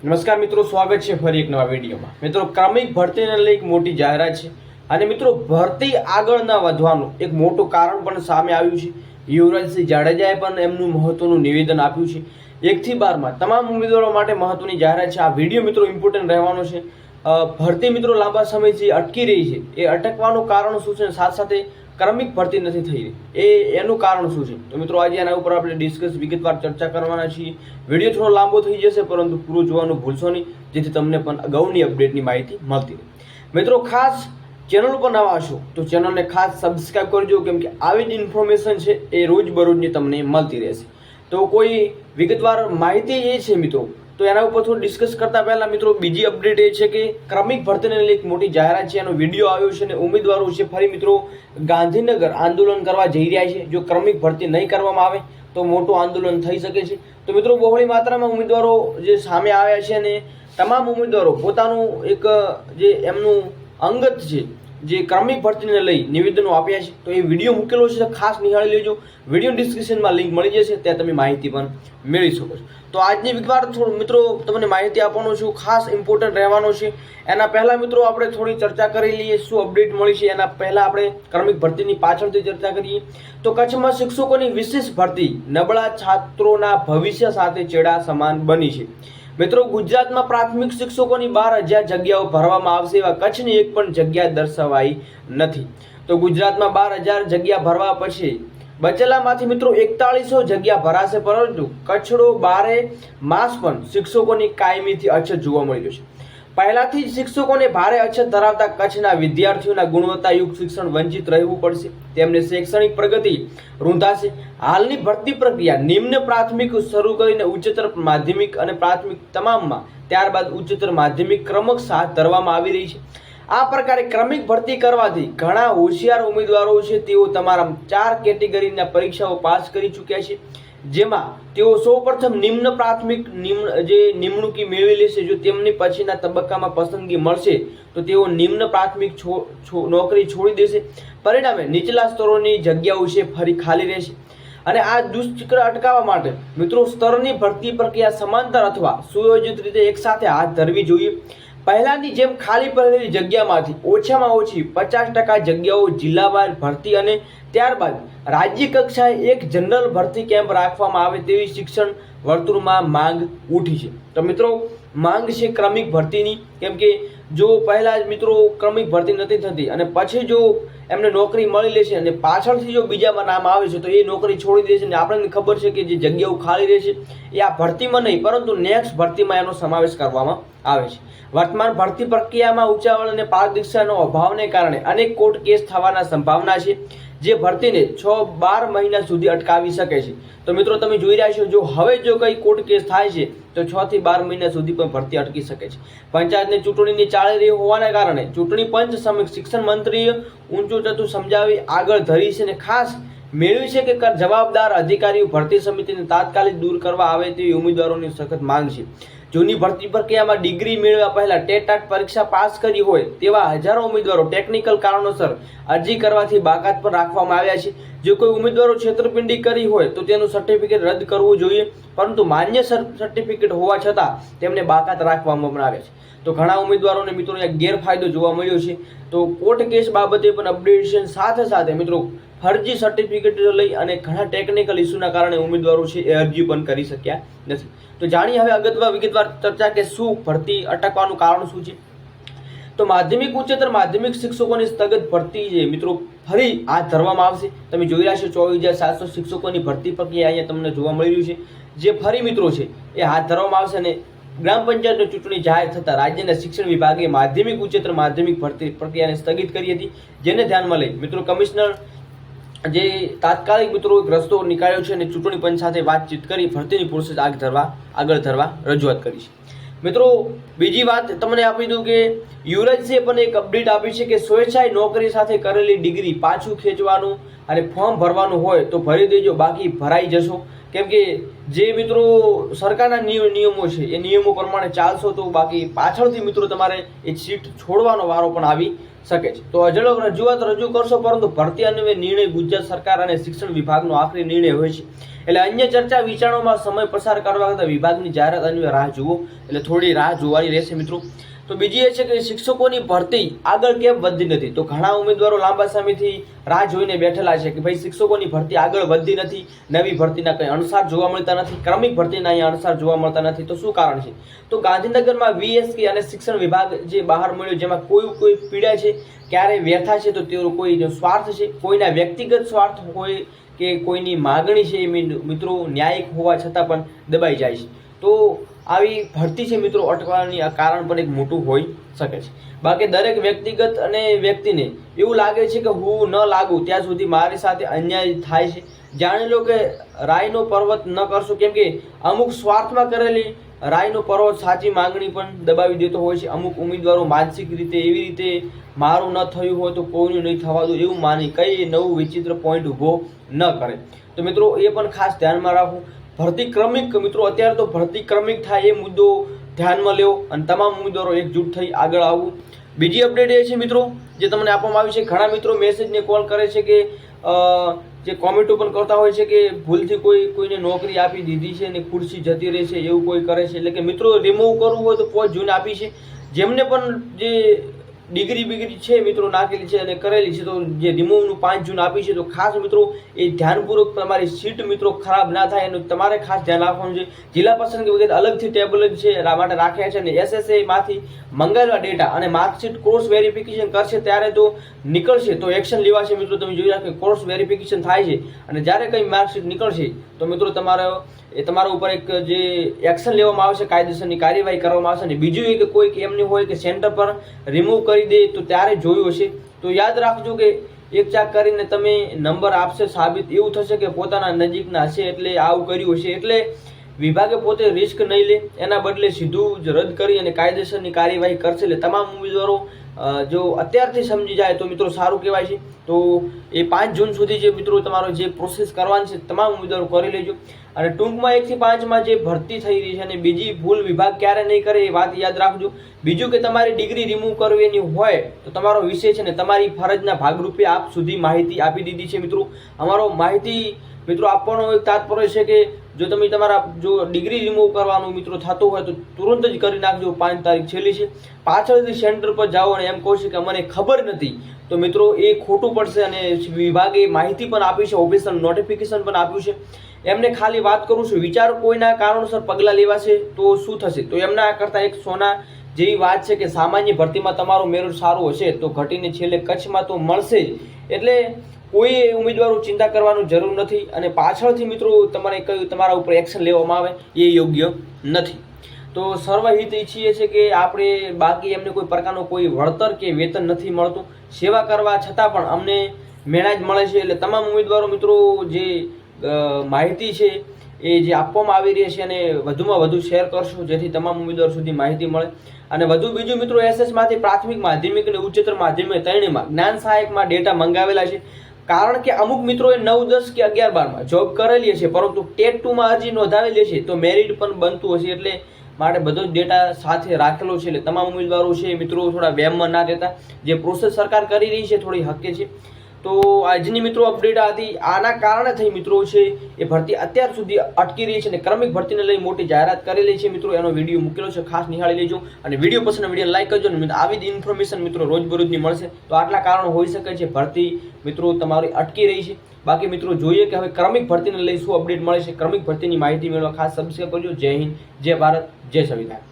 નમસ્કાર મિત્રો, સ્વાગત છે ફરી એક નવા વિડીયોમાં। મિત્રો, ક્રમિક ભરતીને લઈ એક મોટી જાહેરાત છે અને મિત્રો ભરતી આગળ ન વધવાનું એક મોટું કારણ પણ સામે આવ્યું છે। યુવરાજસિંહ જાડેજાએ પણ એમનું મહત્વનું નિવેદન આપ્યું છે। 1 થી 12 તમામ ઉમેદવારો માટે મહત્વની જાહેરાત છે। આ વિડીયો મિત્રો ઇમ્પોર્ટન્ટ રહેવાનો છે। ભરતી મિત્રો લાંબા સમયથી અટકી રહી છે, એ અટકવાનું કારણ શું છે, સાથે સાથે ક્રમિક ભરતી નથી થઈ રહી એનું કારણ શું છે? તો મિત્રો આજે એના ઉપર આપણે ડિસ્કસ વિગતવાર ચર્ચા કરવાના છીએ। વિડીયો થોડો લાંબો થઈ જશે, પરંતુ પૂરું જોવાનું ભૂલશો નહીં, જેથી તમને પણ અગાઉની અપડેટની માહિતી મળતી રહે। મિત્રો, ખાસ ચેનલ ઉપર નવા હશો તો ચેનલને ખાસ સબસ્ક્રાઇબ કરજો, કેમ કે આવી જ ઇન્ફોર્મેશન છે એ રોજબરોજની તમને મળતી રહેશે। તો કોઈ વિગતવાર માહિતી એ છે મિત્રો, તો એના ઉપર થોડું ડિસ્કસ કરતા પહેલા મિત્રો બીજી અપડેટ એ છે કે ક્રમિક ભરતીને લઈ એક મોટી જાહેરાત છે, એનો વિડીયો આવ્યો છે અને ઉમેદવારો છે ફરી મિત્રો ગાંધીનગર આંદોલન કરવા જઈ રહ્યા છે। જો ક્રમિક ભરતી નહીં કરવામાં આવે તો મોટું આંદોલન થઈ શકે છે। તો મિત્રો બહોળી માત્રામાં ઉમેદવારો જે સામે આવ્યા છે અને તમામ ઉમેદવારો પોતાનું એક જે એમનું અંગત છે જે ક્રમિક ભરતીને લઈ નિવેદનો આપ્યા છે, તો એ વિડીયો મૂકેલો છે, ખાસ નિહાળી લેજો। વિડીયો ડિસ્ક્રિપ્શનમાં લિંક મળી જશે, ત્યાં તમે માહિતી પણ મેળવી શકો છો। તો આજની વિગતવાર થોડું મિત્રો તમને માહિતી આપવાનો છું, ખાસ ઇમ્પોર્ટન્ટ રહેવાનો છે। એના પહેલા મિત્રો આપણે થોડી ચર્ચા કરી લઈએ, શું અપડેટ મળી છે એના પહેલા આપણે ક્રમિક ભરતીની પાછળથી ચર્ચા કરીએ। તો કચ્છમાં શિક્ષકોની વિશેષ ભરતી નબળા છાત્રોના ભવિષ્ય સાથે ચેડા સમાન બની છે। મિત્રો, ગુજરાતમાં પ્રાથમિક શિક્ષકોની 12,000 જગ્યાઓ ભરવામાં આવશે, એવા કચ્છની એક પણ જગ્યા દર્શાવાઈ નથી। તો ગુજરાતમાં 12,000 જગ્યા ભરવા પછી બચેલામાંથી મિત્રો 4100 જગ્યા ભરાશે, પરંતુ કચ્છડો 12 માસ પણ શિક્ષકોની કાયમીથી અછત જોવા મળી છે। પહેલાથી જ શિક્ષકોને ભારે અછત ધરાવતા કચ્છના વિદ્યાર્થીઓના ગુણવત્તાયુક્ત શિક્ષણ વંચિત રહેવું પડશે, તેમને શૈક્ષણિક પ્રગતિ રૂંધાશે। હાલની ભરતી પ્રક્રિયા નિમ્ન પ્રાથમિક શરૂ કરીને ઉચ્ચતર માધ્યમિક અને પ્રાથમિક તમામમાં, ત્યારબાદ ઉચ્ચતર માધ્યમિક ક્રમશઃ હાથ ધરવામાં આવી રહી છે। આ પ્રકારે ક્રમિક ભરતી કરવાથી ઘણા હોશિયાર ઉમેદવારો છે તેઓ તમારા 4 કેટેગરીના પરીક્ષાઓ પાસ કરી ચૂક્યા છે, જેમાં તેઓ સૌપ્રથમ નિમ્ન પ્રાથમિક નિમણૂકી મેળવી લેશે। જો તેમની પછીના તબક્કામાં પસંદગી મળશે તો તેઓ નિમ્ન પ્રાથમિક નોકરી છોડી દેશે, પરિણામે નીચલા સ્તરોની જગ્યાઓ છે ફરી ખાલી રહેશે। અને આ દુષ્ચક્ર અટકાવવા માટે મિત્રો સ્તરની ભરતી પ્રક્રિયા સમાંતર અથવા સુયોજિત રીતે એકસાથે હાથ ધરવી જોઈએ। પહેલાની જેમ ખાલી પડેલી જગ્યામાંથી ઓછામાં ઓછી 50% જગ્યાઓ જિલ્લાવાર ભરતી અને ત્યારબાદ રાજ્ય કક્ષાએ એક જનરલ ભરતી કેમ્પ રાખવામાં આવે તેવી શિક્ષણ વર્તુળમાં માંગ ઉઠી છે। તો મિત્રો માંગ છે ક્રમિક ભરતીની, કેમ કે જો પહેલા જ મિત્રો ક્રમિક ભરતી નથી થતી અને પછી જો એમને નોકરી મળી લેશે અને પાછળથી જો બીજામાં નામ આવે છે તો એ નોકરી છોડી દેશે અને આપણને ખબર છે કે જે જગ્યાઓ ખાલી રહેશે એ આ ભરતીમાં નહીં પરંતુ નેક્સ્ટ ભરતીમાં એનો સમાવેશ કરવામાં આવે છે। વર્તમાન ભરતી પ્રક્રિયામાં ઉચાવળ અને પારદર્શિતાનો અભાવને કારણે અનેક કોર્ટ કેસ થવાના સંભાવના છે, જે ભરતીને 6-12 મહિના સુધી અટકાવી શકે છે। તો મિત્રો તમે જોઈ રહ્યા છો, જો હવે જો કઈ કોર્ટ કેસ થાય છે તો 6 થી 12 મહિના સુધી પણ ભરતી અટકી શકે છે। પંચાયતની ચૂંટણીની ચાલી રહી હોવાના કારણે ચૂંટણી પંચ સમક્ષ શિક્ષણ મંત્રીએ ઊંચું ચતું સમજાવી આગળ ધરી છે અને ખાસ મેળવી છે કે જવાબદાર અધિકારીઓ ભરતી સમિતિને તાત્કાલિક દૂર કરવા આવે તેવી ઉમેદવારોની સખત માંગ છે। જૂની ભરતી પ્રક્રિયામાં ડિગ્રી મેળવ્યા પહેલા ટેટ પરીક્ષા પાસ કરી હોય તેવા હજારો ઉમેદવારો ટેકનિકલ કારણોસર અરજી કરવાથી બાકાત પર રાખવામાં આવ્યા છે। જો કોઈ ઉમેદવારો છેતરપિંડી કરી હોય તો તેનું સર્ટિફિકેટ રદ કરવું જોઈએ, પરંતુ માન્ય સર્ટિફિકેટ હોવા છતાં તેમને બાકાત રાખવામાં આવ્યા છે। તો ઘણા ઉમેદવારોને મિત્રો એક ગેરફાયદો જોવા મળ્યો છે। તો કોર્ટ કેસ બાબતે પણ અપડેશન સાથે સાથે મિત્રો ફરજી સર્ટિફિકેટ લઈ અને ઘણા ટેકનિકલ ઇસ્યુના કારણે ઉમેદવારો છે એ અરજી પણ કરી શક્યા નથી। તો જાણીએ હવે વિગતવાર ચર્ચા કે શું ભરતી અટકવાનું કારણ શું છે। તો માધ્યમિક ઉચ્ચતર માધ્યમિક શિક્ષકોની સ્થગિત ભરતી છે મિત્રો ફરી હાથ ધરવામાં આવશે। તમે જોઈ રહ્યા છો 24,700 શિક્ષકોની ભરતી પ્રક્રિયા અહીંયા તમને જોવા મળી રહ્યું છે, જે ફરી મિત્રો છે એ હાથ ધરવામાં આવશે અને ગ્રામ પંચાયતની ચૂંટણી જાહેર થતા રાજ્યના શિક્ષણ વિભાગે માધ્યમિક ઉચ્ચતર માધ્યમિક ભરતી પ્રક્રિયાને સ્થગિત કરી હતી, જેને ધ્યાનમાં લઈ મિત્રો કમિશનર જે તાત્કાલિક મિત્રો એક રસ્તો નીકાળ્યો છે અને ચૂંટણી પંચ સાથે વાતચીત કરી ભરતીની પ્રોસેસ આગળ ધરવા રજૂઆત કરી છે। મિત્રો બીજી વાત તમને આપી દઉં કે યુવરાજસિંહે પણ એક અપડેટ આપી છે કે સ્વેચ્છાએ નોકરી સાથે કરેલી ડિગ્રી પાછું ખેંચવાનું અને ફોર્મ ભરવાનું હોય તો ભરી દેજો, બાકી ભરાઈ જશો। કેમ કે જે મિત્રો સરકારના નિયમો છે એ નિયમો પ્રમાણે ચાલશો તો બાકી પાછળથી મિત્રો તમારે એ સીટ છોડવાનો વારો પણ આવી શકે છે. તો અજડો રજૂઆત રજૂ કરશો, પરંતુ ભરતી અંગે નિર્ણય ગુજરાત સરકાર અને શિક્ષણ વિભાગનો આખરી નિર્ણય હોય છે. એટલે અન્ય ચર્ચા વિચારણામાં સમય પસાર કરવા કરતાં વિભાગની જાહેરાત અન્વયે રાહ જુઓ. એટલે થોડી રાહ જોવાની રહેશે મિત્રો. તો બીજી એ છે કે શિક્ષકોની ભરતી આગળ કેમ વધતી નથી? તો ઘણા ઉમેદવારો લાંબા સમયથી રાહ જોઈને બેઠેલા છે કે ભાઈ શિક્ષકોની ભરતી આગળ વધતી નથી, નવી ભરતીના કંઈ અણસાર જોવા મળતા નથી, ક્રમિક ભરતીના અહીંયા અણસાર જોવા મળતા નથી. તો શું કારણ છે? તો ગાંધીનગરમાં VSK અને શિક્ષણ વિભાગ જે બહાર મળ્યો, જેમાં કોઈ પીડા છે, ક્યારે વ્યથા છે, તો તેઓ કોઈ સ્વાર્થ છે, કોઈના વ્યક્તિગત સ્વાર્થ હોય કે કોઈની માગણી છે, મિત્રો ન્યાયિક હોવા છતાં પણ દબાઈ જાય છે. તો આવી ભરતી છે મિત્રો અટકવાની આ કારણ પણ એક મોટું હોઈ શકે છે. બાકી દરેક વ્યક્તિગત અને વ્યક્તિને એવું લાગે છે કે હું ન લાગુ ત્યાં સુધી મારી સાથે અન્યાય થાય છે. જાણી લો કે રાયનો પર્વત ન કરશો, કેમ કે અમુક સ્વાર્થમાં કરેલી રાયનો પર્વત સાચી માંગણી પણ દબાવી દેતો હોય છે. અમુક ઉમેદવારો માનસિક રીતે એવી રીતે મારું ન થયું હોય તો કોઈનું નહીં થવા દો એવું માની કઈ નવું વિચિત્ર પોઈન્ટ ઊભો ન કરે. તો મિત્રો એ પણ ખાસ ધ્યાનમાં રાખવું. ભરતી ક્રમિક, મિત્રો અત્યારે તો ભરતી ક્રમિક થાય એ મુદ્દો ધ્યાનમાં લેવો અને તમામ ઉમેદવારો એકજૂટ થઈ આગળ આવવું. બીજી અપડેટ એ છે મિત્રો જે તમને આપવામાં આવી છે, ઘણા મિત્રો મેસેજને કોલ કરે છે કે જે કોમેન્ટો પણ કરતા હોય છે કે ભૂલથી કોઈને નોકરી આપી દીધી છે અને ખુરશી જતી રહે છે એવું કોઈ કરે છે. એટલે કે મિત્રો રિમૂવ કરવું હોય તો 5 જૂન આપી છે. જેમને પણ જે ડિગ્રી છે મિત્રો નાખેલી છે અને કરેલી છે, તો જે રિમૂવનું 5 જૂન આપી છે, તો ખાસ મિત્રો એ ધ્યાનપૂર્વક તમારી સીટ મિત્રો ખરાબ ના થાય એનું તમારે ખાસ ધ્યાન રાખવાનું છે. જિલ્લા પસંદગી વગેરે અલગથી ટેબલ છે માટે રાખ્યા છે અને SSA માંથી મંગાવેલા ડેટા અને માર્કશીટ ક્રોસ વેરિફિકેશન કરશે ત્યારે જો નીકળશે તો એક્શન લેવાશે. મિત્રો તમે જોઈ રાખો ક્રોસ વેરિફિકેશન થાય છે અને જ્યારે કંઈ માર્કશીટ નીકળશે તો મિત્રો તમારા ઉપર એક જે એક્શન લેવામાં આવશે, કાયદેસરની કાર્યવાહી કરવામાં આવશે. અને બીજું એ કે કોઈ એમની હોય કે સેન્ટર પર રિમૂવ કરી દે તો ત્યારે જોયું હશે. તો યાદ રાખજો કે એક ચાક કરીને તમે નંબર આપશે સાબિત એવું થશે કે પોતાના નજીકના હશે એટલે આવું કર્યું હશે. એટલે વિભાગે પોતે રિસ્ક નહીં લે, એના બદલે સીધું જ રદ કરી અને કાયદેસરની કાર્યવાહી કરશે. એટલે તમામ ઉમેદવારો જો અત્યારથી સમજી જાય તો મિત્રો સારું કહેવાય છે. તો એ 5 જૂન સુધી જે મિત્રો તમારો જે પ્રોસેસ કરવાની છે તમામ ઉમેદવારો કરી લેજો. અને ટૂંકમાં 1 થી 5માં જે ભરતી થઈ રહી છે અને બીજી ભૂલ વિભાગ ક્યારે નહીં કરે એ વાત યાદ રાખજો. બીજું કે તમારી ડિગ્રી રિમૂવ કરવાની હોય તો તમારો વિષય છે ને તમારી ફરજના ભાગરૂપે આપ સુધી માહિતી આપી દીધી છે. મિત્રો અમારો માહિતી મિત્રો આપવાનો એક તાત્પર્ય છે કે જો તમે જો ડિગ્રી રિમૂવ કરવાનું મિત્રો થતું હોય તો તુરંત જ કરી નાખજો. 5 તારીખ છેલ્લી છે. પાછળથી સેન્ટર પર જાઓ અને એમ કહો છો કે મને ખબર નથી, તો મિત્રો એ ખોટું પડશે. અને વિભાગે માહિતી પણ આપી છે, ઓફિશિયલ નોટિફિકેશન પણ આપ્યું છે. એમને ખાલી વાત કરું છું, વિચારો કોઈના કારણોસર પગલાં લેવાશે તો શું થશે? તો એમના કરતાં એક સોના જેવી વાત છે કે સામાન્ય ભરતીમાં તમારું મેરિટ સારું હશે તો ઘટીને છેલ્લે કચ્છમાં તો મળશે જ. એટલે કોઈ ઉમેદવારો ચિંતા કરવાની જરૂર નથી. અને પાછળથી મિત્રો તમારા ઉપર એક્શન લેવામાં આવે એ યોગ્ય નથી. તો સર્વહિત ઈચ્છીએ છે કે આપણે બાકી એમને કોઈ પ્રકારનો કોઈ વળતર કે વેતન નથી મળતું, સેવા કરવા છતાં પણ અમને મેળા જ મળે છે. એટલે તમામ ઉમેદવારો મિત્રો જે માહિતી છે એ જે આપવામાં આવી રહી છે અને વધુમાં વધુ શેર કરશો જેથી તમામ ઉમેદવારો સુધી માહિતી મળે. અને બીજું મિત્રો SS માંથી પ્રાથમિક, માધ્યમિક અને ઉચ્ચતર માધ્યમિક ત્રણેયમાં જ્ઞાન સહાયકમાં ડેટા મંગાવેલા છે. કારણ કે અમુક મિત્રોએ 9, 10 કે 11, 12માં જોબ કરેલી હશે પરંતુ ટેટ 2માં અરજી નોંધાવેલી હશે તો મેરિટ પણ બનતું હશે. એટલે માટે બધો જ ડેટા સાથે રાખેલો છે. એટલે તમામ ઉમેદવારો છે મિત્રો થોડા વહેમમાં ના રહેતા. જે પ્રોસેસ સરકાર કરી રહી છે થોડી હકે છે. તો આજની મિત્રો અપડેટ હતી. આના કારણે થઈ મિત્રો છે એ ભરતી અત્યાર સુધી અટકી રહી છે અને ક્રમિક ભરતીને લઈ મોટી જાહેરાત કરેલી છે. મિત્રો એનો વિડીયો મૂકેલો છે, ખાસ નિહાળી લેજો. અને વિડીયો પસંદ વિડીયો લાઈક કરજો. અને આવી જ ઇન્ફોર્મેશન મિત્રો રોજબરોજની મળશે. તો આટલા કારણો હોઈ શકે છે ભરતી મિત્રો તમારી અટકી રહી છે. બાકી મિત્રો જોઈએ કે હવે ક્રમિક ભરતીને લઈ શું અપડેટ મળે છે. ક્રમિક ભરતીની માહિતી મેળવવા ખાસ સબસ્ક્રાઈબ કરજો. જય હિન્દ, જય ભારત, જય સંવિધાન.